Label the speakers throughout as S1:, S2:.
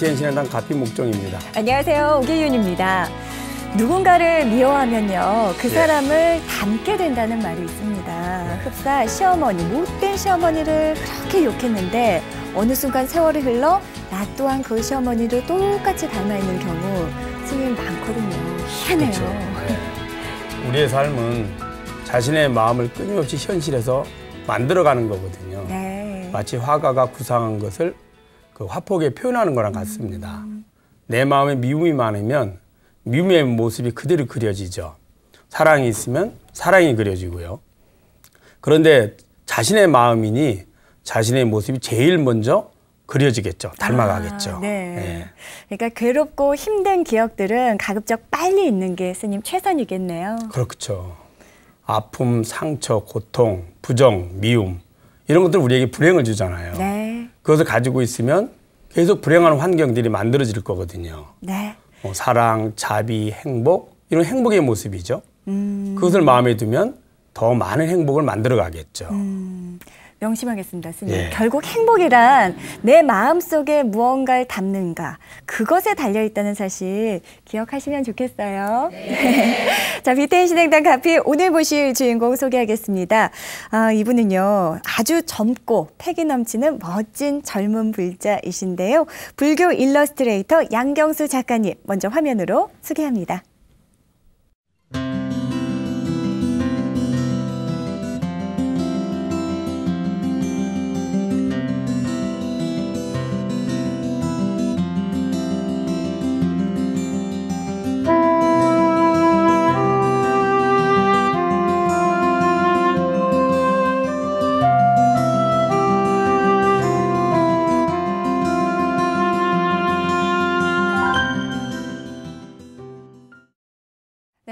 S1: BTN 신앙당 가피 목종입니다.
S2: 안녕하세요. 오기윤입니다. 누군가를 미워하면요, 그 사람을 닮게 된다는 말이 있습니다. 흡사 시어머니, 못된 시어머니를 그렇게 욕했는데 어느 순간 세월이 흘러 나 또한 그 시어머니를 똑같이 닮아 있는 경우 스님 많거든요. 희한해요.
S1: 그렇죠. 네. 우리의 삶은 자신의 마음을 끊임없이 현실에서 만들어가는 거거든요.
S2: 네.
S1: 마치 화가가 구상한 것을 그 화폭에 표현하는 거랑 같습니다. 내 마음에 미움이 많으면 미움의 모습이 그대로 그려지죠. 사랑이 있으면 사랑이 그려지고요. 그런데 자신의 마음이니 자신의 모습이 제일 먼저 그려지겠죠. 닮아가겠죠.
S2: 네.
S1: 네.
S2: 그러니까 괴롭고 힘든 기억들은 가급적 빨리 잊는 게 스님 최선이겠네요.
S1: 그렇죠. 아픔, 상처, 고통, 부정, 미움 이런 것들 우리에게 불행을 주잖아요.
S2: 네.
S1: 그것을 가지고 있으면 계속 불행한 환경들이 만들어질 거거든요.
S2: 네.
S1: 사랑, 자비, 행복 이런 행복의 모습이죠. 그것을 마음에 두면 더 많은 행복을 만들어 가겠죠.
S2: 명심하겠습니다, 스님.
S1: 예.
S2: 결국 행복이란 내 마음속에 무언가를 담는가, 그것에 달려있다는 사실 기억하시면 좋겠어요. 네. 자, BTN 신앙당 가피 오늘 보실 주인공 소개하겠습니다. 이분은요, 아주 젊고 패기 넘치는 멋진 젊은 불자이신데요. 불교 일러스트레이터 양경수 작가님, 먼저 화면으로 소개합니다.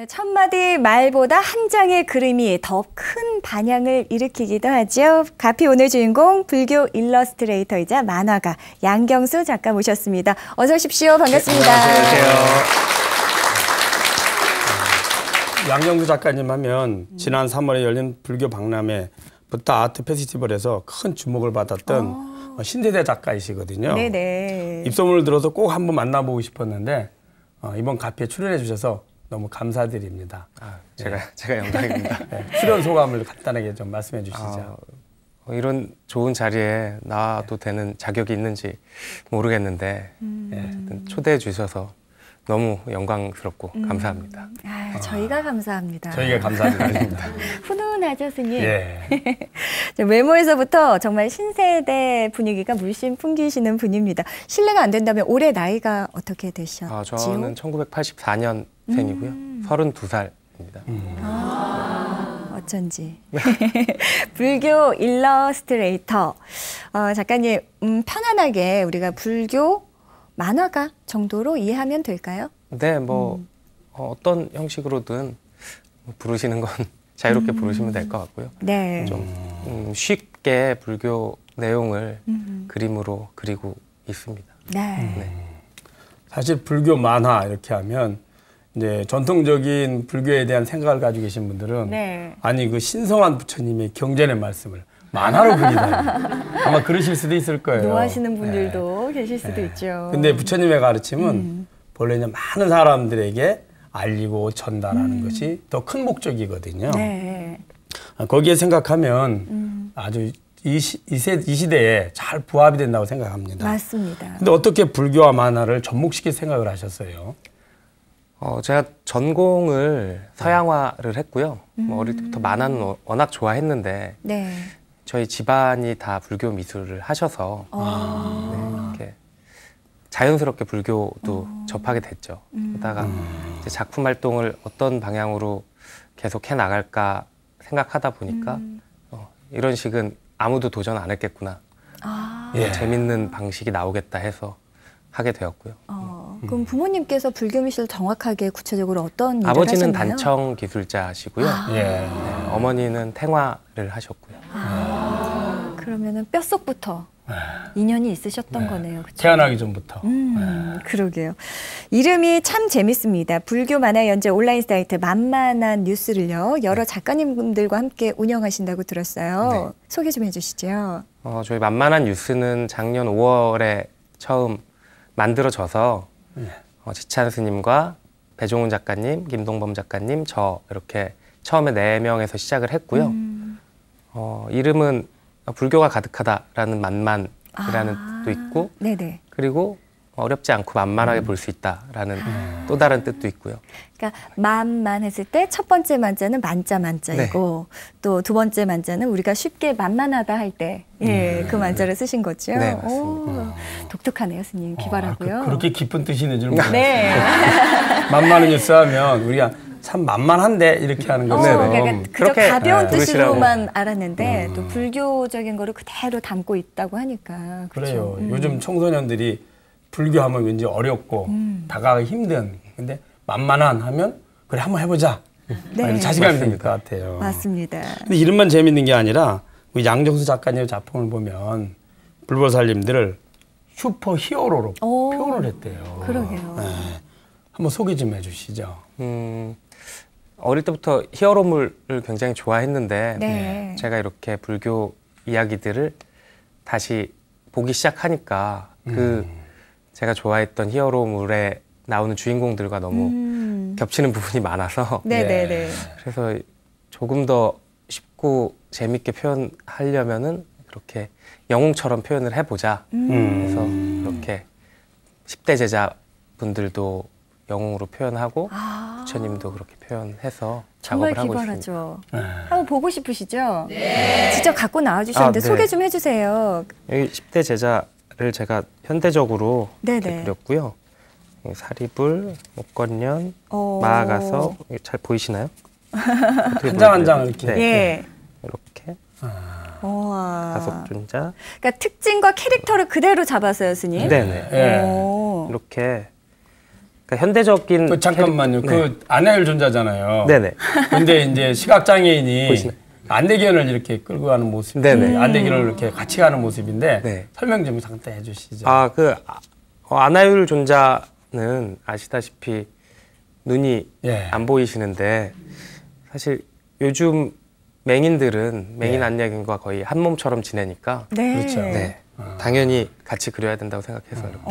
S2: 천마디 말보다 한 장의 그림이 더 큰 반향을 일으키기도 하죠. 가피 오늘 주인공 불교 일러스트레이터이자 만화가 양경수 작가 모셨습니다. 어서 오십시오. 반갑습니다.
S1: 네, 안녕하세요. 양경수 작가님 하면 지난 3월에 열린 불교 박람회 부타 아트 페스티벌에서 큰 주목을 받았던 신세대 작가이시거든요.
S2: 네네.
S1: 입소문을 들어서 꼭 한번 만나보고 싶었는데 이번 가피에 출연해 주셔서 너무 감사드립니다.
S3: 제가 영광입니다.
S1: 네, 출연 소감을 간단하게 좀 말씀해 주시죠.
S3: 이런 좋은 자리에 나와도 되는 자격이 있는지 모르겠는데 어쨌든 초대해 주셔서 너무 영광스럽고 감사합니다.
S2: 저희가 감사합니다.
S1: 저희가 감사드립니다.
S2: 훈훈하죠, 스님?
S1: 예.
S2: 외모에서부터 정말 신세대 분위기가 물씬 풍기시는 분입니다. 실례가 안 된다면 올해 나이가 어떻게 되셨지요?
S3: 저는 1984년생이고요. 32살입니다.
S2: 어쩐지. 불교 일러스트레이터. 작가님, 편안하게 우리가 불교 만화가 정도로 이해하면 될까요?
S3: 네, 어떤 형식으로든 부르시는 건 자유롭게 부르시면 될 것 같고요.
S2: 네.
S3: 좀 쉽게 불교 내용을 그림으로 그리고 있습니다.
S2: 네.
S1: 사실 불교 만화 이렇게 하면 이제 전통적인 불교에 대한 생각을 가지고 계신 분들은 아니 그 신성한 부처님의 경전의 말씀을 만화로 그리다니 아마 그러실 수도 있을 거예요.
S2: 노하시는 분들도 계실 수도 있죠.
S1: 근데 부처님의 가르침은 본래 많은 사람들에게 알리고 전달하는 것이 더 큰 목적이거든요.
S2: 네.
S1: 거기에 생각하면 아주 이 시대에 잘 부합이 된다고 생각합니다.
S2: 맞습니다.
S1: 근데 어떻게 불교와 만화를 접목시킬 생각을 하셨어요?
S3: 제가 전공을 서양화를 했고요. 어릴 때부터 만화는 워낙 좋아했는데 저희 집안이 다 불교 미술을 하셔서 이렇게 자연스럽게 불교도 접하게 됐죠. 그러다가 이제 작품 활동을 어떤 방향으로 계속 해 나갈까 생각하다 보니까 이런 식은 아무도 도전 안 했겠구나. 재밌는 방식이 나오겠다 해서 하게 되었고요.
S2: 그럼 부모님께서 불교 미술 정확하게 구체적으로 어떤 일을
S3: 아버지는
S2: 하셨나요?
S3: 단청 기술자시고요. 어머니는 탱화를 하셨고요.
S2: 그러면은 뼛속부터 인연이 있으셨던 거네요. 그쵸?
S1: 태어나기 전부터.
S2: 그러게요. 이름이 참 재밌습니다. 불교 만화 연재 온라인 사이트 만만한 뉴스를요. 여러 작가님들과 함께 운영하신다고 들었어요. 소개 좀 해주시죠.
S3: 저희 만만한 뉴스는 작년 5월에 처음 만들어져서 지찬 스님과 배종훈 작가님, 김동범 작가님, 저 이렇게 처음에 4명에서 시작을 했고요. 이름은 불교가 가득하다라는 만만이라는 뜻도 있고,
S2: 네네.
S3: 그리고 어렵지 않고 만만하게 볼 수 있다라는 또 다른 뜻도 있고요.
S2: 그러니까 만만 했을 때 첫 번째 만자는 만자이고 또 두 번째 만자는 우리가 쉽게 만만하다 할 때 그 만자를 쓰신 거죠.
S3: 네,
S2: 맞습니다. 독특하네요, 스님. 기발하고요.
S1: 그렇게 깊은 뜻이 있는 줄 몰랐어요.
S2: 네.
S1: 만만한 뉴스 하면 우리가 참 만만한데 이렇게 하는 것처럼
S2: 그러니까 그저
S3: 그렇게
S2: 가벼운
S3: 부르시라고.
S2: 뜻으로만 알았는데 또 불교적인 거를 그대로 담고 있다고 하니까.
S1: 그래요.
S2: 그렇죠?
S1: 요즘 청소년들이 불교하면 왠지 어렵고 다가가기 힘든. 근데 만만한 하면 그래 한번 해보자.
S2: 네.
S1: 자신감이 생길 것 같아요.
S2: 맞습니다.
S1: 근데 이름만 재밌는 게 아니라 우리 양정수 작가님의 작품을 보면 불보살님들을 슈퍼 히어로로 표현을 했대요.
S2: 그러게요.
S1: 네. 한번 소개 좀 해주시죠.
S3: 어릴 때부터 히어로물을 굉장히 좋아했는데
S2: 네.
S3: 제가 이렇게 불교 이야기들을 다시 보기 시작하니까 제가 좋아했던 히어로물에 나오는 주인공들과 너무 겹치는 부분이 많아서
S2: 네네네.
S3: 그래서 조금 더 쉽고 재밌게 표현하려면은 그렇게 영웅처럼 표현을 해보자. 그래서 이렇게 10대 제자분들도 영웅으로 표현하고 부처님도 그렇게 표현해서
S2: 정말
S3: 작업을 하고
S2: 기발하죠.
S3: 있습니다.
S2: 한번 보고 싶으시죠? 네. 직접 갖고 나와주셨는데
S3: 네.
S2: 소개 좀 해주세요.
S3: 여기 10대 제자를 제가 현대적으로 이렇게
S2: 네네.
S3: 그렸고요. 사리불, 목건년, 마아가서 잘 보이시나요?
S1: 한 장 한 장 이렇게.
S3: 네.
S2: 예.
S3: 이렇게
S2: 우와.
S3: 다속존자.
S2: 그러니까 특징과 캐릭터를 그대로 잡았어요, 스님.
S3: 네네.
S1: 예.
S2: 오.
S3: 이렇게 그러니까 현대적인
S1: 잠깐만요. 그 안혜율 존자잖아요.
S3: 네네.
S1: 근데 이제 시각장애인이
S3: 보이시나요?
S1: 안대견을 이렇게 끌고 가는 모습,
S3: 네네.
S1: 안대견을 이렇게 같이 가는 모습인데
S3: 네.
S1: 설명 좀 잠깐 해주시죠.
S3: 아나율 존자는 아시다시피 눈이
S1: 예.
S3: 안 보이시는데 사실 요즘 맹인들은 맹인
S1: 예.
S3: 안약인과 거의 한 몸처럼 지내니까
S2: 네.
S1: 그렇죠.
S3: 네. 당연히 같이 그려야 된다고 생각해서 이렇게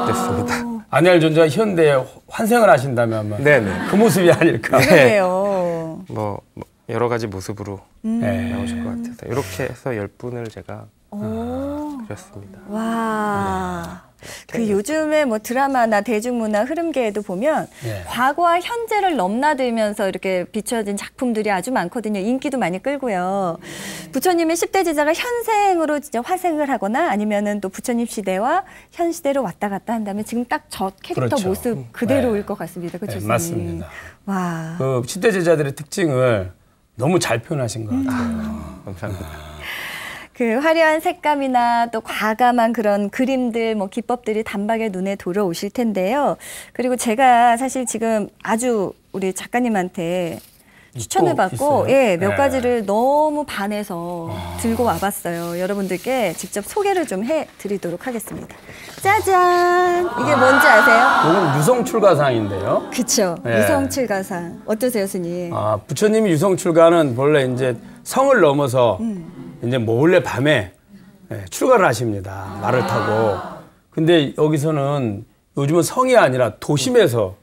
S3: 그렸습니다.
S1: 안혜율 존자가 현대에 환생을 하신다면 아마
S3: 네네.
S1: 그 모습이 아닐까.
S2: 그러게요.
S3: 뭐 여러 가지 모습으로
S1: 네.
S3: 나오실 것 같아서 이렇게 해서 10분을 제가
S2: 오.
S3: 그렸습니다.
S2: 와. 그 요즘에 뭐 드라마나 대중문화 흐름계에도 보면
S1: 네.
S2: 과거와 현재를 넘나들면서 이렇게 비춰진 작품들이 아주 많거든요. 인기도 많이 끌고요. 부처님의 10대 제자가 현생으로 진짜 화생을 하거나 아니면은 또 부처님 시대와 현 시대로 왔다 갔다 한다면 지금 딱 저 캐릭터
S1: 그렇죠.
S2: 모습 그대로일
S1: 네.
S2: 것 같습니다. 그렇죠?
S1: 네,
S2: 스님?
S1: 맞습니다.
S2: 와.
S1: 그 10대 제자들의 특징을 너무 잘 표현하신 것 같아요.
S3: 감사합니다.
S2: 그 화려한 색감이나 또 과감한 그런 그림들, 뭐 기법들이 단박에 눈에 들어오실 텐데요. 그리고 제가 사실 지금 아주 우리 작가님한테 추천을 받고
S1: 있어요?
S2: 예, 몇
S1: 네.
S2: 가지를 너무 반해서 들고 와봤어요. 여러분들께 직접 소개를 좀 해드리도록 하겠습니다. 짜잔! 이게 뭔지 아세요?
S1: 이건 유성출가상인데요.
S2: 그쵸.
S1: 네.
S2: 유성칠가상. 어떠세요, 스님?
S1: 부처님이 유성출가는 본래 이제 성을 넘어서 이제 몰래 밤에 출가를 하십니다. 말을 타고. 근데 여기서는 요즘은 성이 아니라 도심에서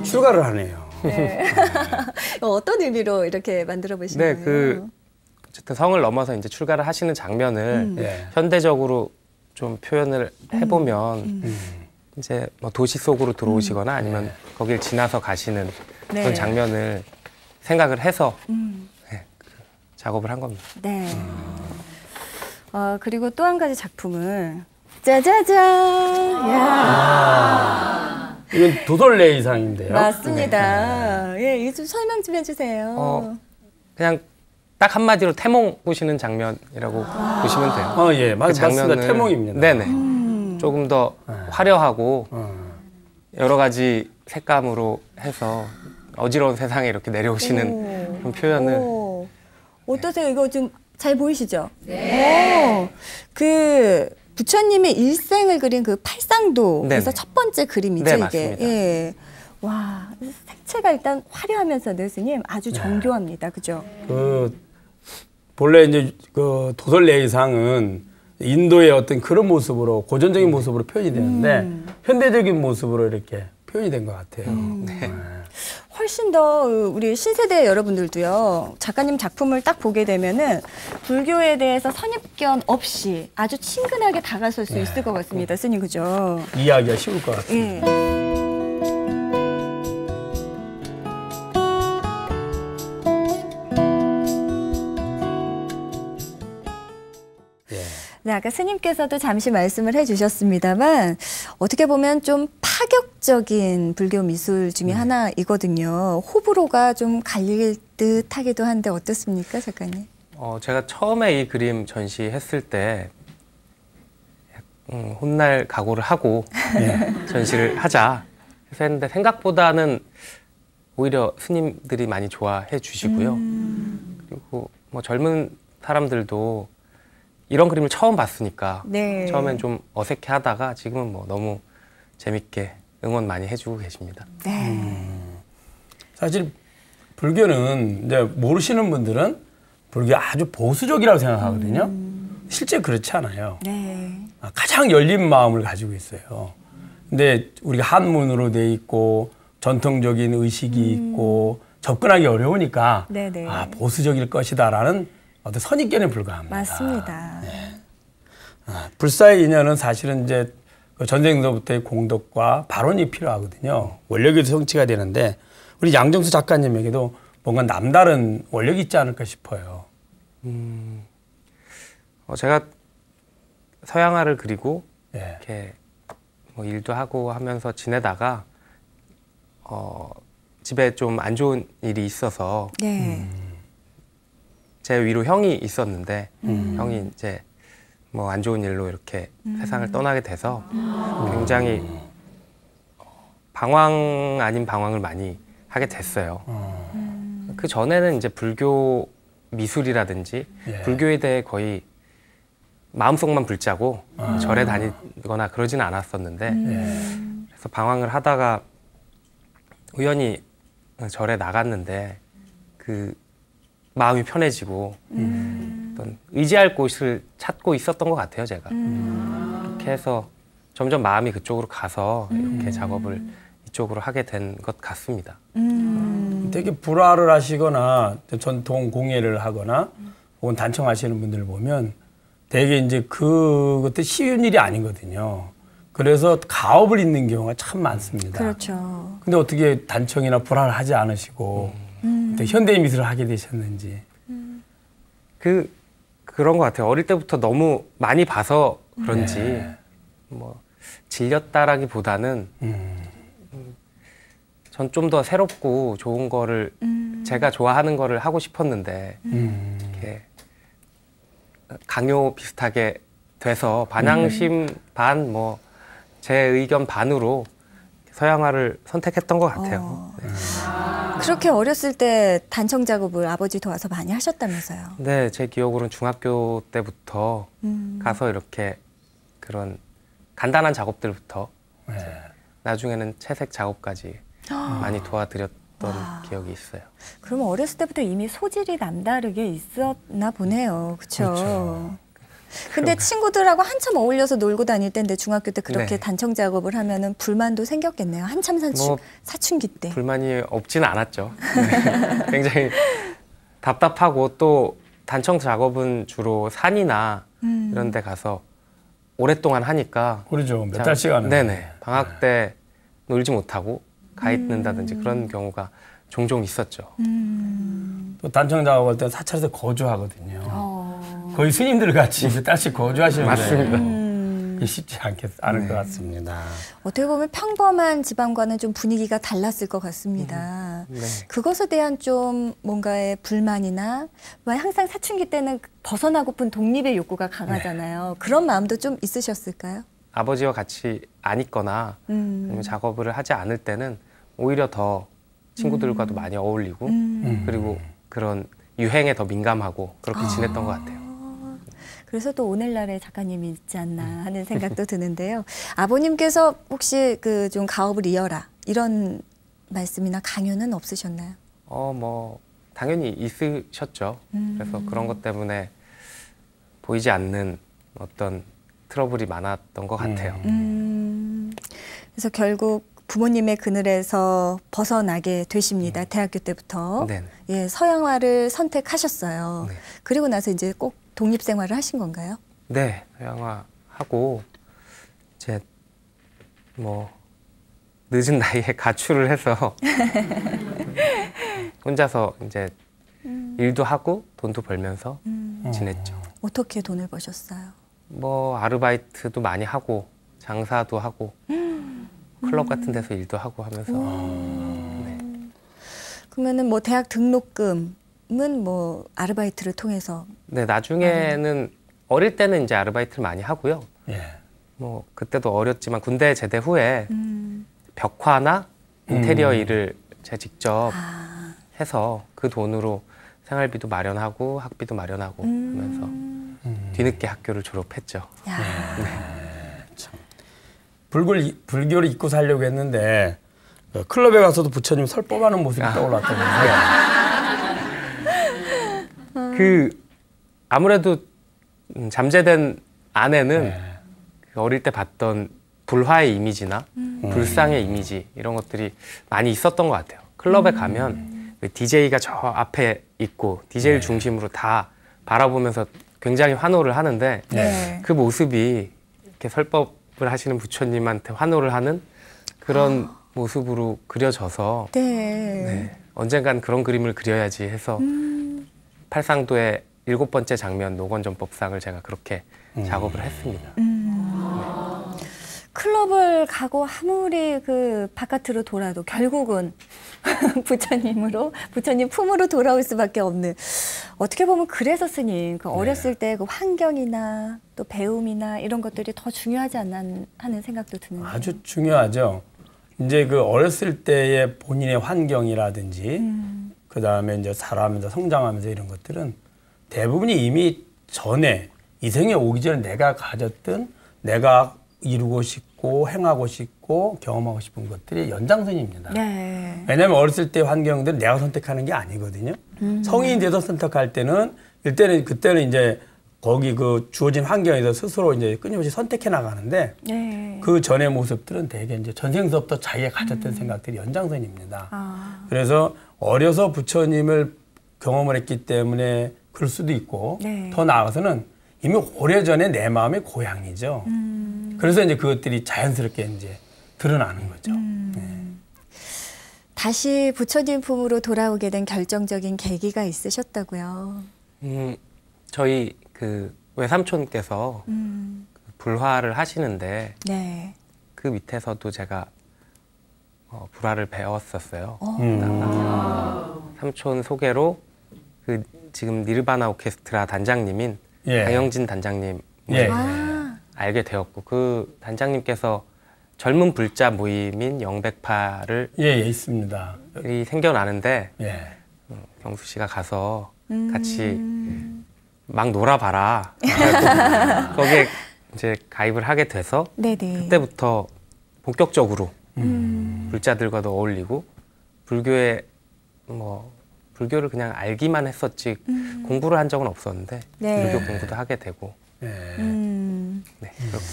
S1: 출가를 하네요.
S2: 네. 어떤 의미로 이렇게 만들어 보신
S3: 네,
S2: 거예요?
S3: 어쨌든 성을 넘어서 이제 출가를 하시는 장면을
S1: 예.
S3: 현대적으로 좀 표현을 해보면 이제 뭐 도시 속으로 들어오시거나 아니면 거길 지나서 가시는
S2: 네.
S3: 그런 장면을 생각을 해서 네, 작업을 한 겁니다.
S2: 네. 그리고 또 한 가지 작품을 짜자잔! 야.
S1: 이건 도솔레이상인데요.
S2: 맞습니다. 예, 이거 좀 설명 좀 해주세요.
S3: 그냥 딱 한마디로 태몽 보시는 장면이라고 보시면 돼요.
S1: 예, 맞습니다. 태몽입니다.
S3: 네네. 조금 더 화려하고 여러 가지 색감으로 해서 어지러운 세상에 이렇게 내려오시는 그런 표현을.
S2: 어떠세요? 이거 좀 잘 보이시죠? 네. 그 부처님의 일생을 그린 그 팔상도에서
S3: 네네.
S2: 첫 번째 그림이죠,
S3: 네,
S2: 이게.
S3: 맞습니다.
S2: 예. 와, 색채가 일단 화려하면서도 스님 아주 정교합니다. 그죠?
S1: 본래 이제 그 도솔레이상은 인도의 어떤 그런 모습으로 고전적인 모습으로 표현이 되는데 현대적인 모습으로 이렇게 표현이 된 것 같아요. 네.
S2: 훨씬 더 우리 신세대 여러분들도요. 작가님 작품을 딱 보게 되면은 불교에 대해서 선입견 없이 아주 친근하게 다가설 수 있을 것 같습니다. 스님 그죠?
S1: 이해하기가 쉬울 것 같습니다.
S2: 네, 아까 스님께서도 잠시 말씀을 해주셨습니다만 어떻게 보면 좀 파격적인 불교 미술 중에 하나이거든요. 호불호가 좀 갈릴 듯하기도 한데 어떻습니까, 작가님?
S3: 제가 처음에 이 그림 전시했을 때 혼날 각오를 하고 전시를 하자 해서 했는데 생각보다는 오히려 스님들이 많이 좋아해 주시고요. 그리고 뭐 젊은 사람들도 이런 그림을 처음 봤으니까 처음엔 좀 어색해 하다가 지금은 뭐 너무 재밌게 응원 많이 해주고 계십니다.
S1: 사실 불교는 이제 모르시는 분들은 불교 아주 보수적이라고 생각하거든요. 실제 그렇지 않아요. 가장 열린 마음을 가지고 있어요. 근데 우리가 한문으로 돼 있고 전통적인 의식이 있고 접근하기 어려우니까 보수적일 것이다라는 어떤 선입견에 불과합니다.
S2: 맞습니다.
S1: 불사의 인연은 사실은 이제 전쟁서부터의 공덕과 발언이 필요하거든요. 원력이 성취가 되는데 우리 양정수 작가님에게도 뭔가 남다른 원력이 있지 않을까 싶어요.
S3: 제가 서양화를 그리고 이렇게 뭐 일도 하고 하면서 지내다가 집에 좀 안 좋은 일이 있어서 제 위로 형이 있었는데 형이 이제 뭐 안 좋은 일로 이렇게 세상을 떠나게 돼서 굉장히 방황 아닌 방황을 많이 하게 됐어요. 그 전에는 이제 불교 미술이라든지 불교에 대해 거의 마음속만 불자고 절에 다니거나 그러지는 않았었는데 그래서 방황을 하다가 우연히 절에 나갔는데 그 마음이 편해지고 어떤 의지할 곳을 찾고 있었던 것 같아요, 제가. 그렇게 해서 점점 마음이 그쪽으로 가서 이렇게 작업을 이쪽으로 하게 된 것 같습니다.
S1: 되게 불화를 하시거나 전통 공예를 하거나 혹은 단청하시는 분들 보면 되게 이제 그것도 쉬운 일이 아니거든요. 그래서 가업을 잇는 경우가 참 많습니다.
S2: 그렇죠.
S1: 근데 어떻게 단청이나 불화를 하지 않으시고 현대 미술을 하게 되셨는지.
S3: 그런 것 같아요. 어릴 때부터 너무 많이 봐서 그런지 뭐 질렸다라기보다는 전 좀 더 새롭고 좋은 거를 제가 좋아하는 거를 하고 싶었는데 이렇게 강요 비슷하게 돼서 반향심 반 뭐 제 의견 반으로 서양화를 선택했던 것 같아요.
S2: 그렇게 어렸을 때 단청 작업을 아버지 도와서 많이 하셨다면서요?
S3: 네, 제 기억으로는 중학교 때부터 가서 이렇게 그런 간단한 작업들부터 나중에는 채색 작업까지 많이 도와드렸던 기억이 있어요.
S2: 그러면 어렸을 때부터 이미 소질이 남다르게 있었나 보네요. 그렇죠? 근데 친구들하고 한참 어울려서 놀고 다닐 때인데 중학교 때 그렇게 단청 작업을 하면은 불만도 생겼겠네요. 한참 사춘기 때.
S3: 불만이 없지는 않았죠. 굉장히 답답하고 또 단청 작업은 주로 산이나 이런 데 가서 오랫동안 하니까
S1: 그렇죠. 몇 달씩 하는.
S3: 네네. 방학 때 놀지 못하고 가 있는다든지 그런 경우가 종종 있었죠.
S1: 또 단청 작업할 때는 사찰에서 거주하거든요. 거의 스님들 같이 몇 달씩 거주하시는데
S3: 맞습니다.
S1: 쉽지 않을 것 같습니다.
S2: 어떻게 보면 평범한 지방과는 좀 분위기가 달랐을 것 같습니다. 그것에 대한 좀 뭔가의 불만이나 항상 사춘기 때는 벗어나고픈 독립의 욕구가 강하잖아요. 그런 마음도 좀 있으셨을까요?
S3: 아버지와 같이 안 있거나 아니면 작업을 하지 않을 때는 오히려 더 친구들과도 많이 어울리고 그리고 그런 유행에 더 민감하고 그렇게 지냈던 것 같아요.
S2: 그래서 또 오늘날의 작가님이 있지 않나 하는 생각도 드는데요. 아버님께서 혹시 그 좀 가업을 이어라 이런 말씀이나 강요는 없으셨나요?
S3: 뭐 당연히 있으셨죠. 그래서 그런 것 때문에 보이지 않는 어떤 트러블이 많았던 것 같아요.
S2: 그래서 결국 부모님의 그늘에서 벗어나게 되십니다. 대학교 때부터.
S3: 네.
S2: 예, 서양화를 선택하셨어요.
S3: 네.
S2: 그리고 나서 이제 꼭 독립생활을 하신 건가요?
S3: 네, 서양화 하고 이제 뭐 늦은 나이에 가출을 해서 혼자서 이제 일도 하고 돈도 벌면서 지냈죠.
S2: 어떻게 돈을 버셨어요?
S3: 뭐 아르바이트도 많이 하고 장사도 하고 클럽 같은 데서 일도 하고 하면서. 네.
S2: 그러면은 뭐 대학 등록금은 뭐 아르바이트를 통해서.
S3: 네, 나중에는 어릴 때는 이제 아르바이트를 많이 하고요.
S1: 예.
S3: 뭐 그때도 어렸지만 군대 제대 후에 벽화나 인테리어 일을 제가 직접 해서 그 돈으로 생활비도 마련하고 학비도 마련하고 하면서 뒤늦게 학교를 졸업했죠.
S1: 불교를 잊고 살려고 했는데 클럽에 가서도 부처님 설법하는 모습이 떠올랐다면서요.
S3: 그 아무래도 잠재된 안에는 그 어릴 때 봤던 불화의 이미지나 불상의 이미지 이런 것들이 많이 있었던 것 같아요. 클럽에 가면 DJ가 저 앞에 있고 DJ를 중심으로 다 바라보면서 굉장히 환호를 하는데 그 모습이 이렇게 설법을 하시는 부처님한테 환호를 하는 그런 모습으로 그려져서 네, 언젠간 그런 그림을 그려야지 해서 팔상도의 7번째 장면 노건전법상을 제가 그렇게 작업을 했습니다.
S2: 클럽을 가고 아무리 그 바깥으로 돌아도 결국은 부처님 품으로 돌아올 수밖에 없는. 어떻게 보면 그래서 스님 그 어렸을 때 그 환경이나 또 배움이나 이런 것들이 더 중요하지 않나 하는 생각도 드는데.
S1: 아주 중요하죠. 이제 그 어렸을 때의 본인의 환경이라든지 그 다음에 이제 살아가면서 성장하면서 이런 것들은 대부분이 이미 전에 이 생에 오기 전에 내가 가졌던 내가 이루고 싶고 행하고 싶고 경험하고 싶은 것들이 연장선입니다.
S2: 네.
S1: 왜냐하면 어렸을 때 환경들은 내가 선택하는 게 아니거든요. 성인이 돼서 선택할 때는 그때는 이제 거기 그 주어진 환경에서 스스로 이제 끊임없이 선택해 나가는데 그 전의 모습들은 대개 이제 전생서부터 자기가 가졌던 생각들이 연장선입니다. 그래서 어려서 부처님을 경험을 했기 때문에 그럴 수도 있고 더 나아가서는 이미 오래전에 내 마음의 고향이죠. 그래서 이제 그것들이 자연스럽게 이제 드러나는 거죠.
S2: 다시 부처님 품으로 돌아오게 된 결정적인 계기가 있으셨다고요?
S3: 저희 그 외삼촌께서 불화를 하시는데 그 밑에서도 제가 불화를 배웠었어요. 삼촌 소개로 그 지금 니르바나 오케스트라 단장님인 강영진 단장님 알게 되었고 그 단장님께서 젊은 불자 모임인 영백파를
S1: 있습니다.
S3: 이 생겨나는데 경수 씨가 가서 같이 막 놀아봐라. 거기에 이제 가입을 하게 돼서 그때부터 본격적으로 불자들과도 어울리고 불교를 그냥 알기만 했었지 공부를 한 적은 없었는데 불교 공부도 하게 되고 그렇게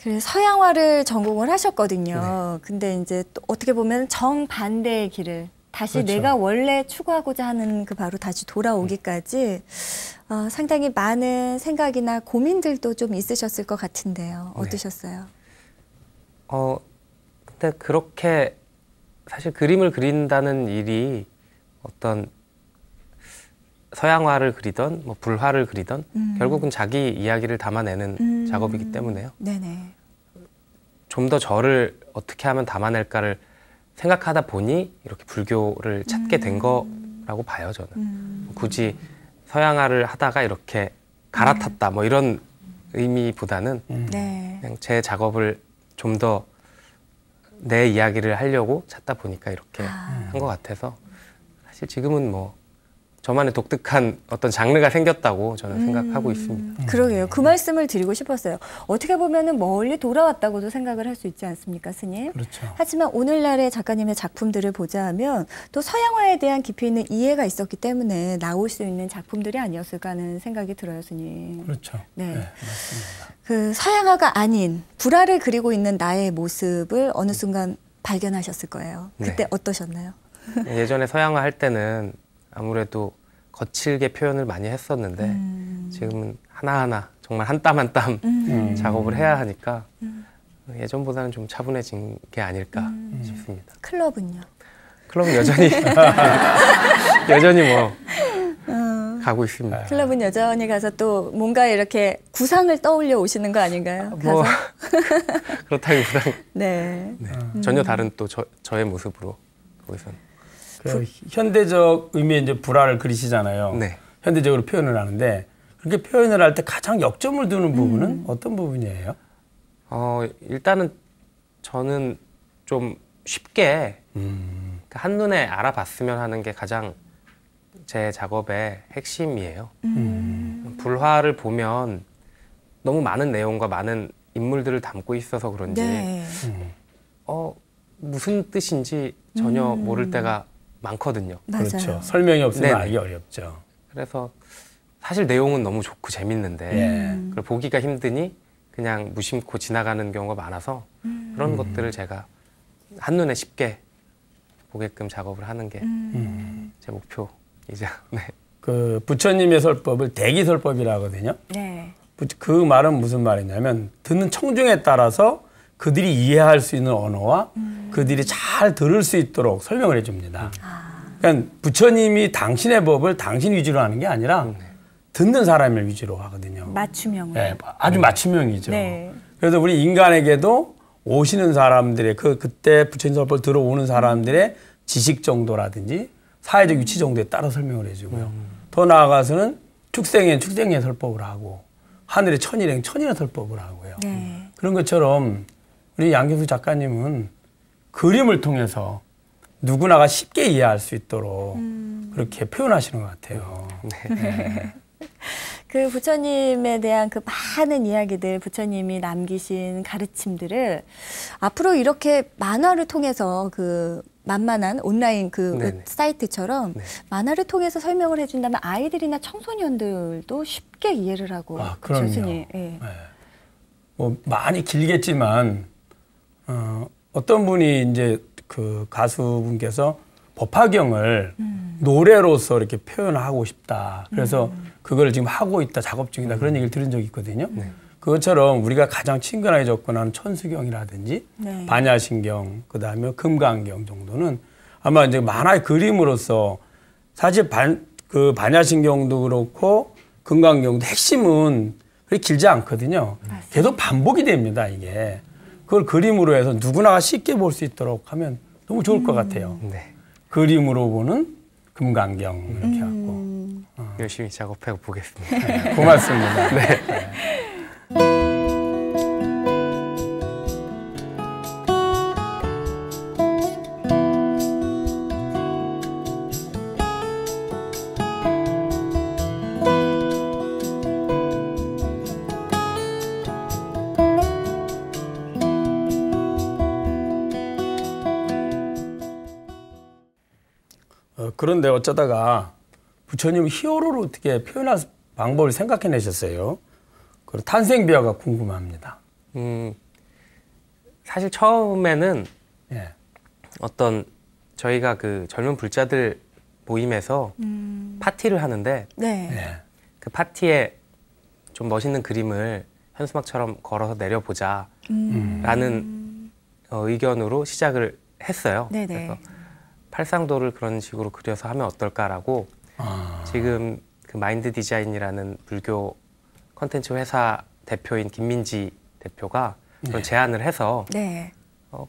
S2: 그래서 서양화를 전공을 하셨거든요. 근데 이제 또 어떻게 보면 정반대의 길을 다시 내가 원래 추구하고자 하는 그 바로 다시 돌아오기까지 상당히 많은 생각이나 고민들도 좀 있으셨을 것 같은데요. 어떠셨어요?
S3: 근데 그렇게 사실 그림을 그린다는 일이 어떤 서양화를 그리던 뭐 불화를 그리던 결국은 자기 이야기를 담아내는 작업이기 때문에요. 좀 더 저를 어떻게 하면 담아낼까를 생각하다 보니 이렇게 불교를 찾게 된 거라고 봐요, 저는. 굳이 서양화를 하다가 이렇게 갈아탔다 뭐 이런 의미보다는 그냥 제 작업을 좀 더 내 이야기를 하려고 찾다 보니까 이렇게 한 것 같아서 사실 지금은 뭐 저만의 독특한 어떤 장르가 생겼다고 저는 생각하고 있습니다.
S2: 그러게요. 그 말씀을 드리고 싶었어요. 어떻게 보면은 멀리 돌아왔다고도 생각을 할 수 있지 않습니까, 스님?
S1: 그렇죠.
S2: 하지만 오늘날의 작가님의 작품들을 보자 하면 또 서양화에 대한 깊이 있는 이해가 있었기 때문에 나올 수 있는 작품들이 아니었을까 하는 생각이 들어요, 스님.
S1: 그렇죠.
S2: 네.
S1: 맞습니다.
S2: 그 서양화가 아닌 불화를 그리고 있는 나의 모습을 어느 순간 발견하셨을 거예요. 그때
S3: 네.
S2: 어떠셨나요?
S3: 예전에 서양화 할 때는 아무래도 거칠게 표현을 많이 했었는데 지금은 하나하나 정말 한 땀 한 땀 작업을 해야 하니까 예전보다는 좀 차분해진 게 아닐까 싶습니다.
S2: 클럽은요?
S3: 클럽은 여전히 여전히 뭐 가고 있습니다.
S2: 클럽은 여전히 가서 또 뭔가 이렇게 구상을 떠올려 오시는 거 아닌가요?
S3: 뭐
S2: 가서?
S3: 그렇다기보다는
S2: 네.
S3: 네, 전혀 다른 또 저의 모습으로 거기서는.
S1: 그 현대적 의미의 이제 불화를 그리시잖아요.
S3: 네.
S1: 현대적으로 표현을 하는데 그렇게 표현을 할 때 가장 역점을 두는 부분은 어떤 부분이에요?
S3: 일단은 저는 좀 쉽게 한눈에 알아봤으면 하는 게 가장 제 작업의 핵심이에요. 불화를 보면 너무 많은 내용과 많은 인물들을 담고 있어서 그런지
S2: 네.
S3: 무슨 뜻인지 전혀 모를 때가 많거든요.
S2: 맞아요.
S1: 그렇죠. 설명이 없으면
S3: 네네.
S1: 알기 어렵죠.
S3: 그래서 사실 내용은 너무 좋고 재밌는데 그걸 보기가 힘드니 그냥 무심코 지나가는 경우가 많아서 그런 것들을 제가 한눈에 쉽게 보게끔 작업을 하는 게 제 목표이자 네.
S1: 그 부처님의 설법을 대기설법이라 하거든요.
S2: 네.
S1: 그 말은 무슨 말이냐면 듣는 청중에 따라서 그들이 이해할 수 있는 언어와 그들이 잘 들을 수 있도록 설명을 해줍니다. 그러니까 부처님이 당신의 법을 당신 위주로 하는 게 아니라 듣는 사람을 위주로 하거든요.
S2: 맞춤형으로.
S1: 네, 아주 맞춤형이죠.
S2: 네.
S1: 그래서 우리 인간에게도 오시는 사람들의 그때 부처님 설법을 들어오는 사람들의 지식 정도라든지 사회적 위치 정도에 따라 설명을 해주고요. 더 나아가서는 축생엔 축생의 설법을 하고 하늘의 천일행 천일의 설법을 하고요.
S2: 네.
S1: 그런 것처럼 우리 양경수 작가님은 그림을 통해서 누구나가 쉽게 이해할 수 있도록 그렇게 표현하시는 것 같아요. 네.
S2: 그 부처님에 대한 그 많은 이야기들, 부처님이 남기신 가르침들을 앞으로 이렇게 만화를 통해서 그 만만한 온라인 그 사이트처럼
S3: 네.
S2: 만화를 통해서 설명을 해준다면 아이들이나 청소년들도 쉽게 이해를 하고.
S1: 그럼요.
S2: 스님. 네.
S1: 네. 뭐 많이 길겠지만 어떤 분이 이제 그 가수분께서 법화경을 노래로서 이렇게 표현하고 싶다. 그래서 그걸 지금 하고 있다, 작업 중이다. 그런 얘기를 들은 적이 있거든요. 그것처럼 우리가 가장 친근하게 접근하는 천수경이라든지
S2: 네.
S1: 반야신경, 그다음에 금강경 정도는 아마 이제 만화의 그림으로서 사실 그 반야신경도 그렇고 금강경도 핵심은 그렇게 길지 않거든요.
S2: 맞습니다.
S1: 계속 반복이 됩니다, 이게. 그걸 그림으로 해서 누구나 쉽게 볼 수 있도록 하면 너무 좋을 것 같아요.
S3: 네.
S1: 그림으로 보는 금강경 이렇게 하고.
S3: 열심히 작업해 보겠습니다.
S1: 네, 고맙습니다. 네. 그런데 어쩌다가 부처님 히어로를 어떻게 표현할 방법을 생각해내셨어요? 그리고 탄생비화가 궁금합니다.
S3: 사실 처음에는
S1: 예.
S3: 어떤 저희가 그 젊은 불자들 모임에서 파티를 하는데
S2: 네.
S1: 예.
S3: 그 파티에 좀 멋있는 그림을 현수막처럼 걸어서 내려보자라는 의견으로 시작을 했어요.
S2: 네네.
S3: 그래서 팔상도를 그런 식으로 그려서 하면 어떨까라고 지금 그 마인드 디자인이라는 불교 콘텐츠 회사 대표인 김민지 대표가 그런 제안을 해서
S2: 네.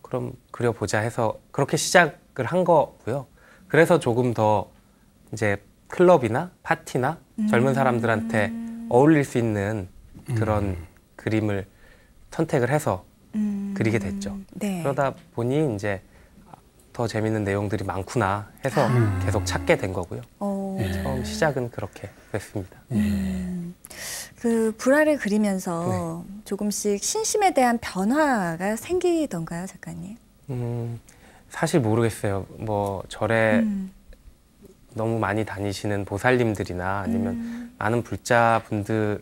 S3: 그럼 그려보자 해서 그렇게 시작을 한 거고요. 그래서 조금 더 이제 클럽이나 파티나 젊은 사람들한테 어울릴 수 있는 그런 그림을 선택을 해서 그리게 됐죠.
S2: 네.
S3: 그러다 보니 이제 더 재밌는 내용들이 많구나 해서 계속 찾게 된 거고요. 처음 시작은 그렇게 됐습니다.
S2: 그 불화를 그리면서 조금씩 신심에 대한 변화가 생기던가요, 작가님?
S3: 사실 모르겠어요. 뭐 절에 너무 많이 다니시는 보살님들이나 아니면 많은 불자분들이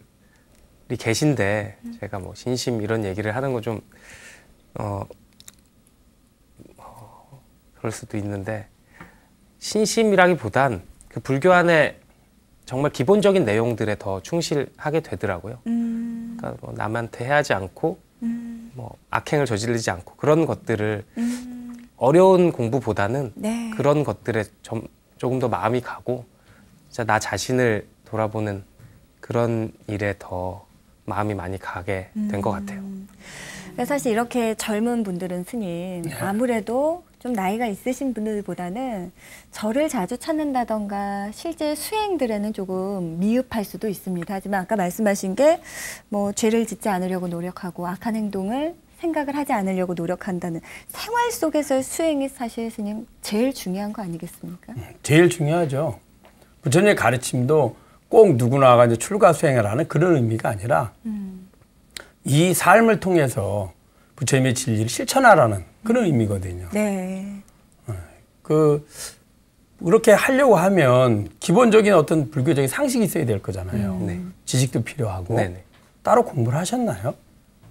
S3: 계신데 제가 뭐 신심 이런 얘기를 하는 거 좀 그럴 수도 있는데 신심이라기보단 그 불교 안에 정말 기본적인 내용들에 더 충실하게 되더라고요. 그러니까 뭐 남한테 해하지 않고 뭐 악행을 저지르지 않고 그런 것들을 어려운 공부보다는
S2: 네.
S3: 그런 것들에 조금 더 마음이 가고 진짜 나 자신을 돌아보는 그런 일에 더 마음이 많이 가게 된 것 같아요.
S2: 사실 이렇게 젊은 분들은 스님 아무래도 좀 나이가 있으신 분들보다는 절을 자주 찾는다던가 실제 수행들에는 조금 미흡할 수도 있습니다. 하지만 아까 말씀하신 게 뭐 죄를 짓지 않으려고 노력하고 악한 행동을 생각을 하지 않으려고 노력한다는 생활 속에서의 수행이 사실 스님 제일 중요한 거 아니겠습니까?
S1: 제일 중요하죠. 부처님의 가르침도 꼭 누구나가 이제 출가 수행을 하는 그런 의미가 아니라 이 삶을 통해서 부처님의 진리를 실천하라는 그런 의미거든요.
S2: 네.
S1: 그렇게 하려고 하면 기본적인 어떤 불교적인 상식이 있어야 될 거잖아요.
S3: 네.
S1: 지식도 필요하고.
S3: 네네.
S1: 따로 공부를 하셨나요?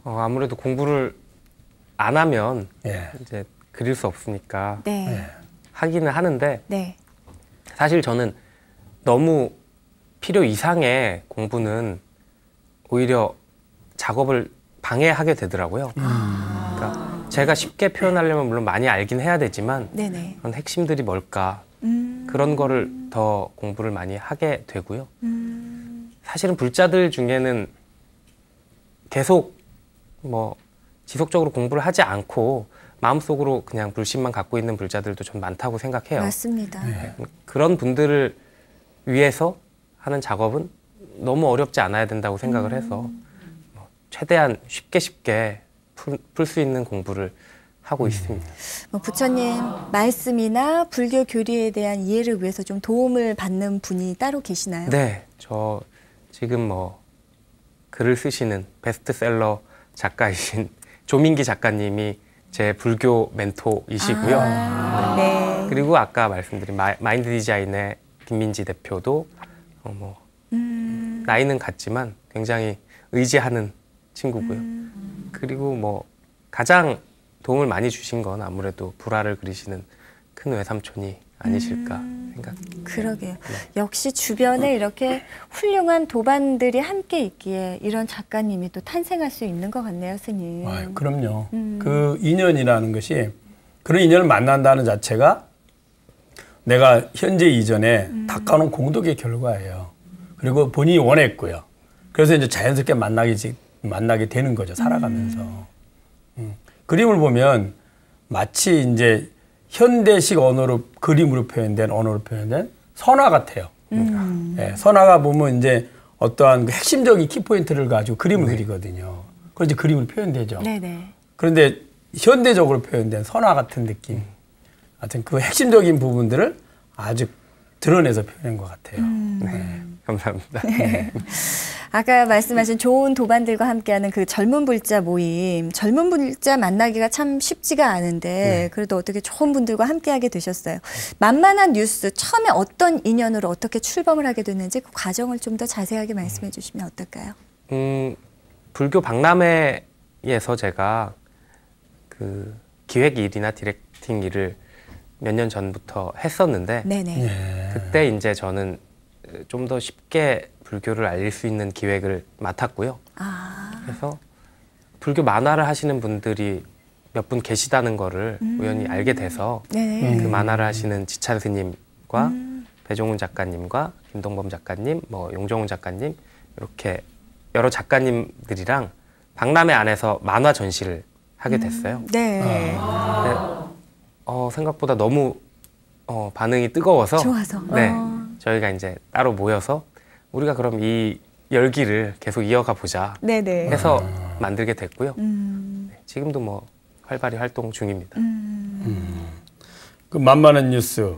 S3: 아무래도 공부를 안 하면
S1: 예.
S3: 이제 그릴 수 없으니까
S2: 네.
S3: 하기는 하는데
S2: 네.
S3: 사실 저는 너무 필요 이상의 공부는 오히려 작업을 방해하게 되더라고요. 그러니까 제가 쉽게 표현하려면 물론 많이 알긴 해야 되지만
S2: 네네.
S3: 그런 핵심들이 뭘까 그런 거를 더 공부를 많이 하게 되고요. 사실은 불자들 중에는 계속 뭐 지속적으로 공부를 하지 않고 마음속으로 그냥 불신만 갖고 있는 불자들도 좀 많다고 생각해요.
S2: 맞습니다.
S3: 그런 분들을 위해서 하는 작업은 너무 어렵지 않아야 된다고 생각을 해서 최대한 쉽게 풀 수 있는 공부를 하고 있습니다.
S2: 뭐 부처님 말씀이나 불교 교리에 대한 이해를 위해서 좀 도움을 받는 분이 따로 계시나요?
S3: 네, 저 지금 뭐 글을 쓰시는 베스트셀러 작가이신 조민기 작가님이 제 불교 멘토이시고요.
S2: 네.
S3: 그리고 아까 말씀드린 마인드 디자인의 김민지 대표도 나이는 같지만 굉장히 의지하는 친구고요. 그리고 뭐 가장 도움을 많이 주신 건 아무래도 불화를 그리시는 큰 외삼촌이 아니실까 생각합니다.
S2: 그러게요. 역시 주변에 이렇게 훌륭한 도반들이 함께 있기에 이런 작가님이 또 탄생할 수 있는 것 같네요, 스님.
S1: 그럼요. 그 인연이라는 것이 그런 인연을 만난다는 자체가 내가 현재 이전에 닦아놓은 공덕의 결과예요. 그리고 본인이 원했고요. 그래서 이제 자연스럽게 만나게 되는 거죠, 살아가면서. 그림을 보면 마치 이제 현대식 언어로 그림으로 표현된 언어로 표현된 선화 같아요. 예, 선화가 보면 이제 어떠한 그 핵심적인 키포인트를 가지고 그림을 그리거든요. 그래서 이제 그림으로 표현되죠.
S2: 네네.
S1: 그런데 현대적으로 표현된 선화 같은 느낌. 하여튼 그 핵심적인 부분들을 아주 드러내서 표현한 것 같아요.
S3: 네, 감사합니다.
S2: 아까 말씀하신 좋은 도반들과 함께하는 그 젊은 불자 모임, 젊은 불자 만나기가 참 쉽지가 않은데 그래도 어떻게 좋은 분들과 함께하게 되셨어요. 만만한 뉴스, 처음에 어떤 인연으로 어떻게 출범을 하게 됐는지 그 과정을 좀 더 자세하게 말씀해 주시면 어떨까요?
S3: 불교 박람회에서 제가 그 기획 일이나 디렉팅 일을 몇 년 전부터 했었는데
S2: 네네.
S3: 그때 이제 저는 좀 더 쉽게 불교를 알릴 수 있는 기획을 맡았고요. 그래서 불교 만화를 하시는 분들이 몇 분 계시다는 거를 우연히 알게 돼서
S2: 네네.
S3: 그 만화를 하시는 지찬 스님과 배종훈 작가님과 김동범 작가님, 뭐 용정훈 작가님 이렇게 여러 작가님들이랑 박람회 안에서 만화 전시를 하게 됐어요.
S2: 네.
S3: 생각보다 너무 반응이 뜨거워서
S2: 좋아서.
S3: 네, 저희가 이제 따로 모여서 우리가 그럼 이 열기를 계속 이어가 보자
S2: 네네.
S3: 해서 만들게 됐고요. 네, 지금도 뭐 활발히 활동 중입니다.
S1: 그 만만한 뉴스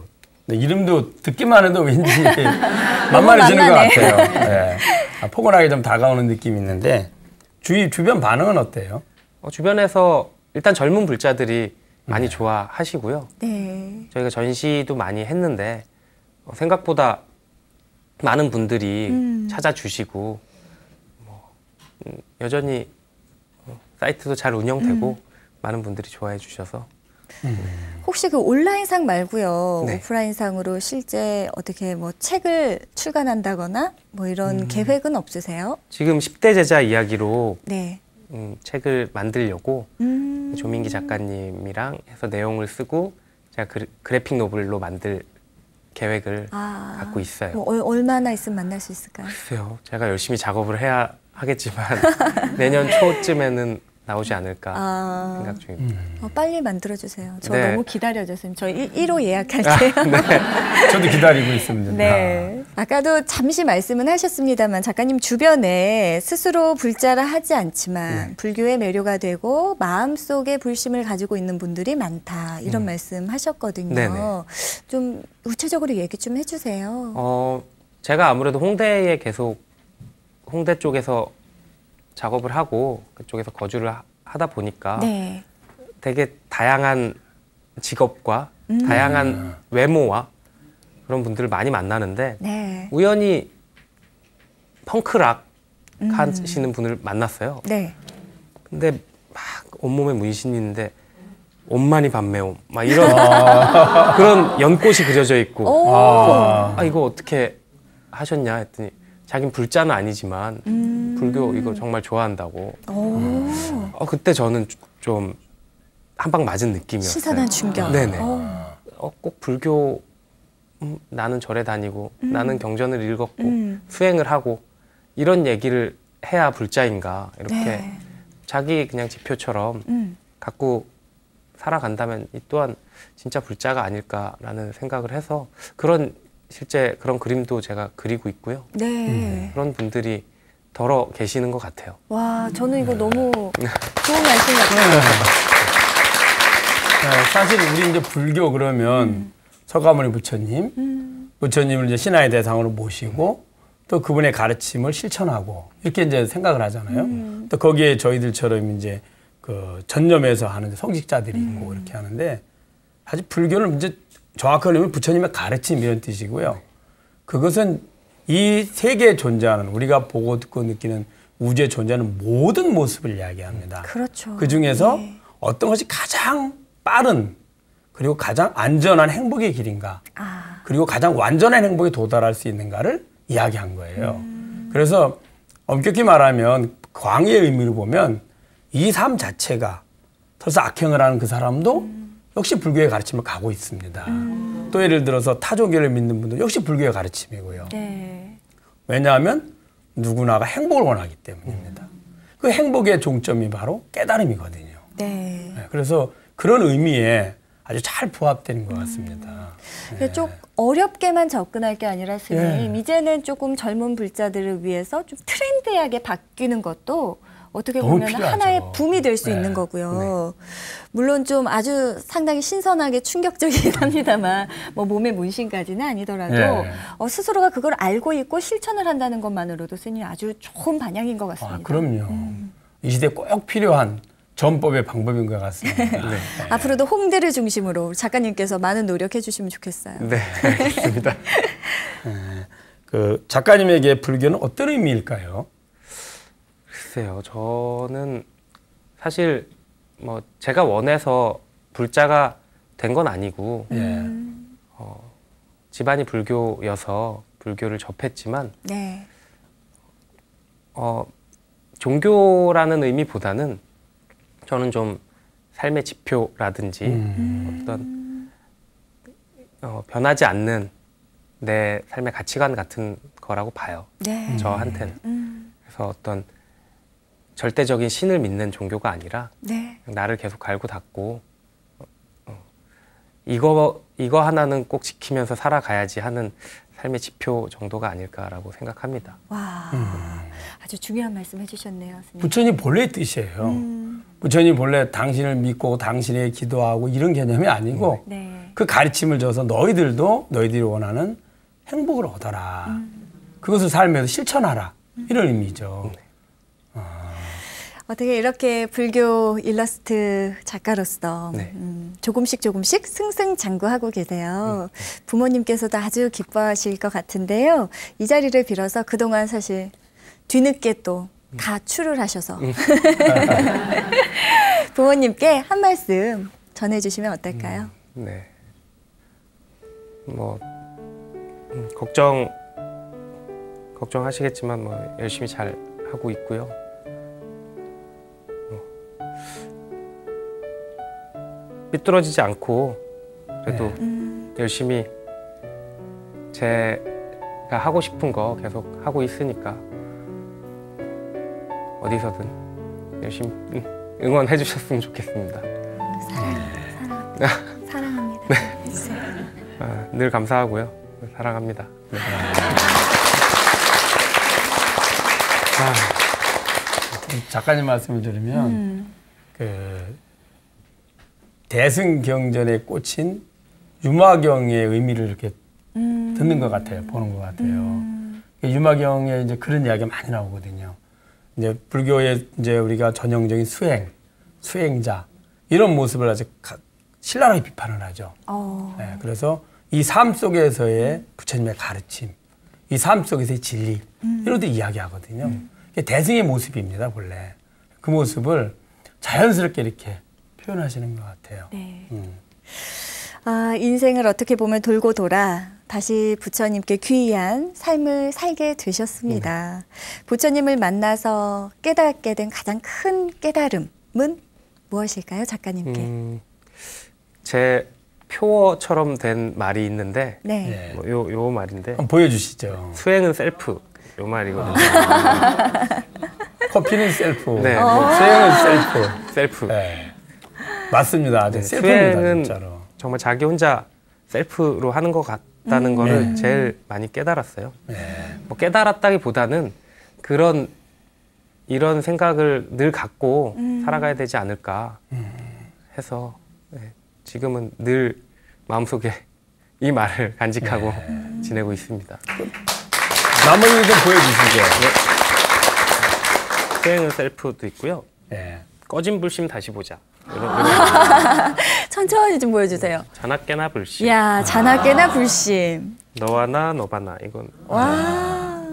S1: 근데 이름도 듣기만 해도 왠지 만만해지는 것 같아요. 네. 포근하게 좀 다가오는 느낌이 있는데 주변 반응은 어때요?
S3: 주변에서 일단 젊은 불자들이 많이 좋아하시고요.
S2: 네.
S3: 저희가 전시도 많이 했는데 생각보다 많은 분들이 찾아주시고 여전히 사이트도 잘 운영되고 많은 분들이 좋아해 주셔서
S2: 혹시 그 온라인상 말고요,
S3: 네.
S2: 오프라인상으로 실제 어떻게 뭐 책을 출간한다거나 뭐 이런 계획은 없으세요?
S3: 지금 10대 제자 이야기로
S2: 네.
S3: 책을 만들려고 조민기 작가님이랑 해서 내용을 쓰고 제가 그래픽 노블로 만들 계획을 갖고 있어요.
S2: 뭐 얼마나 있으면 만날 수 있을까요?
S3: 글쎄요. 제가 열심히 작업을 해야 하겠지만 내년 초쯤에는 나오지 않을까 생각 중입니다.
S2: 빨리 만들어주세요. 저
S3: 네.
S2: 너무 기다려주세요. 저희 1호 예약할게요.
S1: 저도 기다리고 있습니다.
S2: 네. 아까도 잠시 말씀은 하셨습니다만 작가님 주변에 스스로 불자라 하지 않지만 불교의 매료가 되고 마음속에 불심을 가지고 있는 분들이 많다. 이런 말씀 하셨거든요.
S3: 네네.
S2: 좀 구체적으로 얘기 좀 해주세요.
S3: 제가 아무래도 홍대 쪽에서 작업을 하고 그쪽에서 거주를 하다 보니까
S2: 네.
S3: 되게 다양한 직업과 다양한 외모와 그런 분들을 많이 만나는데
S2: 네.
S3: 우연히 펑크락 하시는 분을 만났어요.
S2: 네.
S3: 근데 막 온몸에 문신이 있는데 옷만이 밤매옴 막 이런 그런 연꽃이 그려져 있고 이거 어떻게 하셨냐 했더니 자긴 불자는 아니지만 불교 이거 정말 좋아한다고. 그때 저는 좀 한 방 맞은 느낌이었어요.
S2: 신선한 충격.
S3: 네네. 꼭 불교 나는 절에 다니고 나는 경전을 읽었고 수행을 하고 이런 얘기를 해야 불자인가 이렇게 자기 그냥 지표처럼 갖고 살아간다면 이 또한 진짜 불자가 아닐까라는 생각을 해서 실제 그런 그림도 제가 그리고 있고요.
S2: 네.
S3: 그런 분들이 덜어 계시는 것 같아요.
S2: 와, 저는 이거 너무 좋은 말씀 같아요.
S1: 사실 우리 이제 불교 그러면 서가모니 부처님을 이제 신화의 대상으로 모시고 또 그분의 가르침을 실천하고 이렇게 이제 생각을 하잖아요. 또 거기에 저희들처럼 이제 그 전념해서 하는 성직자들이 있고 이렇게 하는데 사실 불교는 이제 정확하게 보면 부처님의 가르침 이런 뜻이고요. 그것은 이 세계에 존재하는 우리가 보고 듣고 느끼는 우주에 존재하는 모든 모습을 이야기합니다.
S2: 그렇죠.
S1: 그 중에서 어떤 것이 가장 빠른 그리고 가장 안전한 행복의 길인가 그리고 가장 완전한 행복에 도달할 수 있는가를 이야기한 거예요. 그래서 엄격히 말하면 광의의 의미를 보면 이 삶 자체가 설사 악행을 하는 그 사람도 역시 불교의 가르침을 가고 있습니다. 또 예를 들어서 타조계를 믿는 분도 역시 불교의 가르침이고요.
S2: 네.
S1: 왜냐하면 누구나가 행복을 원하기 때문입니다. 그 행복의 종점이 바로 깨달음이거든요.
S2: 네.
S1: 그래서 그런 의미에 아주 잘 부합되는 것 같습니다.
S2: 좀 어렵게만 접근할 게 아니라 스님, 이제는 조금 젊은 불자들을 위해서 좀 트렌디하게 바뀌는 것도 어떻게 보면 하나의 붐이 될 수 있는 거고요. 물론 좀 아주 상당히 신선하게 충격적이긴 합니다만 뭐 몸의 문신까지는 아니더라도 스스로가 그걸 알고 있고 실천을 한다는 것만으로도 스님 아주 좋은 방향인 것 같습니다.
S1: 그럼요. 이 시대에 꼭 필요한 전법의 방법인 것 같습니다.
S2: 앞으로도 홍대를 중심으로 작가님께서 많은 노력해 주시면 좋겠어요.
S3: 네, 알겠습니다.
S1: 그 작가님에게 불교는 어떤 의미일까요?
S3: 글쎄요, 저는 사실 뭐 제가 원해서 불자가 된 건 아니고 집안이 불교여서 불교를 접했지만 종교라는 의미보다는 저는 좀 삶의 지표라든지 어떤 변하지 않는 내 삶의 가치관 같은 거라고 봐요. 저한테는. 그래서 어떤 절대적인 신을 믿는 종교가 아니라 나를 계속 갈고 닦고 이거 하나는 꼭 지키면서 살아가야지 하는 삶의 지표 정도가 아닐까라고 생각합니다.
S2: 와, 아주 중요한 말씀 해주셨네요. 스님.
S1: 부처님 본래의 뜻이에요. 부처님 본래 당신을 믿고 당신에게 기도하고 이런 개념이 아니고 그 가르침을 줘서 너희들이 원하는 행복을 얻어라. 그것을 삶에서 실천하라. 이런 의미죠.
S2: 어떻게 이렇게 불교 일러스트 작가로서 조금씩 승승장구하고 계세요. 부모님께서도 아주 기뻐하실 것 같은데요. 이 자리를 빌어서 그동안 사실 뒤늦게 또 가출을 하셔서 부모님께 한 말씀 전해주시면 어떨까요?
S3: 네. 뭐 걱정하시겠지만 뭐 열심히 잘 하고 있고요. 삐뚤어지지 않고 그래도 열심히 제가 하고 싶은 거 계속 하고 있으니까 어디서든 열심히 응원해 주셨으면 좋겠습니다.
S2: 사랑합니다.
S3: 늘 감사하고요. 사랑합니다. 네.
S1: 작가님 말씀을 들으면 대승경전에 꽂힌 유마경의 의미를 이렇게 듣는 것 같아요. 보는 것 같아요. 유마경에 이제 그런 이야기가 많이 나오거든요. 이제 불교의 이제 우리가 전형적인 수행자 이런 모습을 아주 신랄하게 비판을 하죠. 네, 그래서 이 삶 속에서의 부처님의 가르침, 이 삶 속에서의 진리 이런 것도 이야기하거든요. 대승의 모습입니다, 본래. 그 모습을 자연스럽게 이렇게 표현하시는 것 같아요.
S2: 네. 인생을 어떻게 보면 돌고 돌아 다시 부처님께 귀한 삶을 살게 되셨습니다. 부처님을 만나서 깨닫게 된 가장 큰 깨달음은 무엇일까요, 작가님께?
S3: 제 표어처럼 된 말이 있는데
S2: 네.
S3: 뭐 요 말인데
S1: 한번 보여주시죠.
S3: 수행은 셀프 요 말이거든요.
S1: 커피는 셀프,
S3: 네.
S1: 수행은 셀프.
S3: 네.
S1: 맞습니다.
S3: 네,
S1: 셀프입니다,
S3: 수행은
S1: 진짜로.
S3: 정말 자기 혼자 셀프로 하는 것 같다는 거를 제일 많이 깨달았어요. 뭐 깨달았다기보다는 이런 생각을 늘 갖고 살아가야 되지 않을까 해서 지금은 늘 마음속에 이 말을 간직하고 지내고 있습니다.
S1: 나머지는 좀 보여주시죠.
S3: 수행은 셀프도 있고요.
S1: 네.
S3: 꺼진 불심 다시 보자. 이런
S2: 천천히 좀 보여주세요.
S3: 자나깨나 불심.
S2: 야, 자나깨나 불심.
S3: 너와 나 너바나 이건.
S2: 와.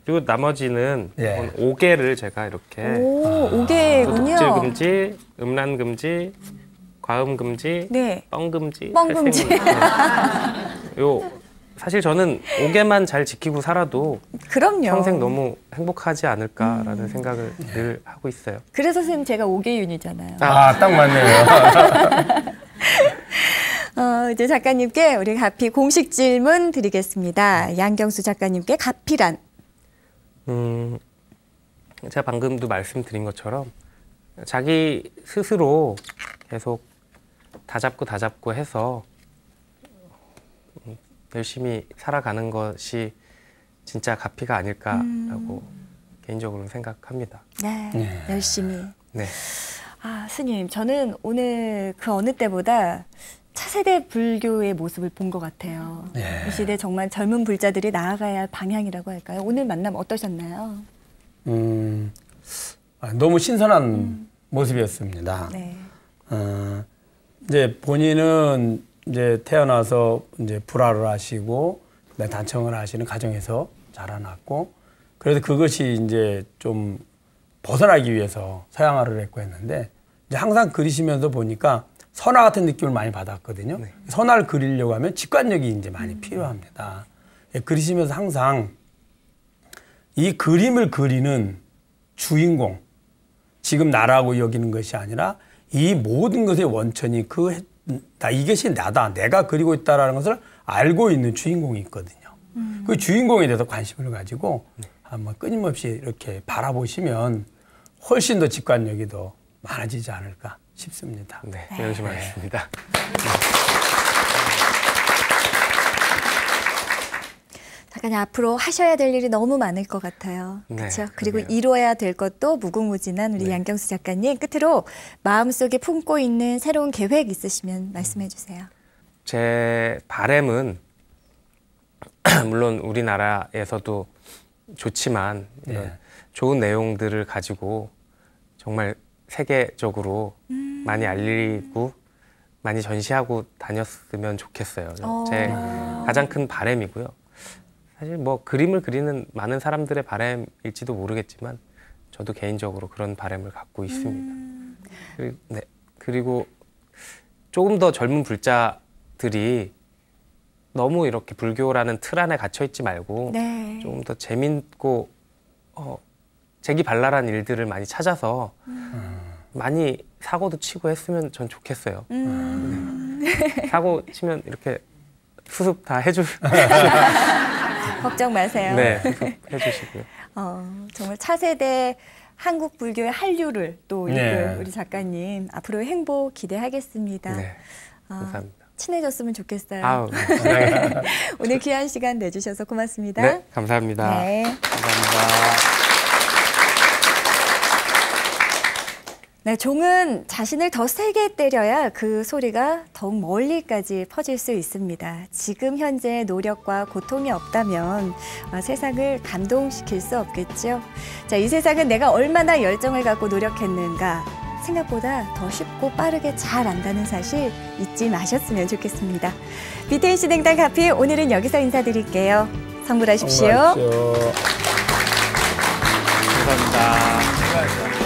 S3: 그리고 나머지는 오개를 제가 이렇게
S2: 오개군요.
S3: 도둑질 금지, 음란 금지, 과음 금지, 뻥 금지,
S2: 뻥 금지.
S3: 요 사실 저는 오개만 잘 지키고 살아도
S2: 그럼요.
S3: 평생 너무 행복하지 않을까라는 생각을 늘 하고 있어요.
S2: 그래서 선생님 제가 오개윤이잖아요.
S1: 딱 맞네요.
S2: 이제 작가님께 우리 가피 공식 질문 드리겠습니다. 양경수 작가님께 가피란?
S3: 제가 방금도 말씀드린 것처럼 자기 스스로 계속 다잡고 해서 열심히 살아가는 것이 진짜 가피가 아닐까라고 개인적으로는 생각합니다.
S2: 네, 열심히.
S3: 네.
S2: 스님, 저는 오늘 그 어느 때보다 차세대 불교의 모습을 본 것 같아요. 이 시대 정말 젊은 불자들이 나아가야 할 방향이라고 할까요? 오늘 만남 어떠셨나요?
S1: 너무 신선한 모습이었습니다.
S2: 네.
S1: 이제 본인은 이제 태어나서 이제 불화를 하시고 단청을 하시는 가정에서 자라났고 그래서 그것이 이제 좀 벗어나기 위해서 서양화를 했고 했는데 이제 항상 그리시면서 보니까 선화 같은 느낌을 많이 받았거든요. 선화를 그리려고 하면 직관력이 이제 많이 필요합니다. 그리시면서 항상 이 그림을 그리는 주인공, 지금 나라고 여기는 것이 아니라 이 모든 것의 원천이 이것이 나다, 내가 그리고 있다라는 것을 알고 있는 주인공이 있거든요. 그 주인공에 대해서 관심을 가지고 한번 끊임없이 이렇게 바라보시면 훨씬 더 직관력이 더 많아지지 않을까 싶습니다.
S3: 네, 명심하겠습니다.
S2: 작가님 앞으로 하셔야 될 일이 너무 많을 것 같아요. 그렇죠? 그리고 이뤄야 될 것도 무궁무진한 우리 양경수 작가님. 끝으로 마음속에 품고 있는 새로운 계획 있으시면 말씀해 주세요.
S3: 제 바람은 물론 우리나라에서도 좋지만 좋은 내용들을 가지고 정말 세계적으로 많이 알리고 많이 전시하고 다녔으면 좋겠어요. 제 가장 큰 바람이고요. 사실 뭐 그림을 그리는 많은 사람들의 바람일지도 모르겠지만 저도 개인적으로 그런 바람을 갖고 있습니다. 그리고 조금 더 젊은 불자들이 너무 이렇게 불교라는 틀 안에 갇혀 있지 말고 조금 더 재밌고 재기발랄한 일들을 많이 찾아서 많이 사고도 치고 했으면 전 좋겠어요. 사고 치면 이렇게 수습 다
S2: 걱정 마세요.
S3: 네, 해주시고요.
S2: 정말 차세대 한국 불교의 한류를 또 읽은 우리 작가님 앞으로의 행복 기대하겠습니다.
S3: 네, 감사합니다.
S2: 친해졌으면 좋겠어요.
S3: 아우, 네.
S2: 오늘 귀한 시간 내주셔서 고맙습니다.
S3: 네, 감사합니다.
S2: 네.
S3: 감사합니다.
S2: 네, 종은 자신을 더 세게 때려야 그 소리가 더욱 멀리까지 퍼질 수 있습니다. 지금 현재 노력과 고통이 없다면 세상을 감동시킬 수 없겠죠. 자, 이 세상은 내가 얼마나 열정을 갖고 노력했는가 생각보다 더 쉽고 빠르게 잘 안다는 사실 잊지 마셨으면 좋겠습니다. 비테이 진행단 카피 오늘은 여기서 인사드릴게요. 성불하십시오.
S3: 감사합니다.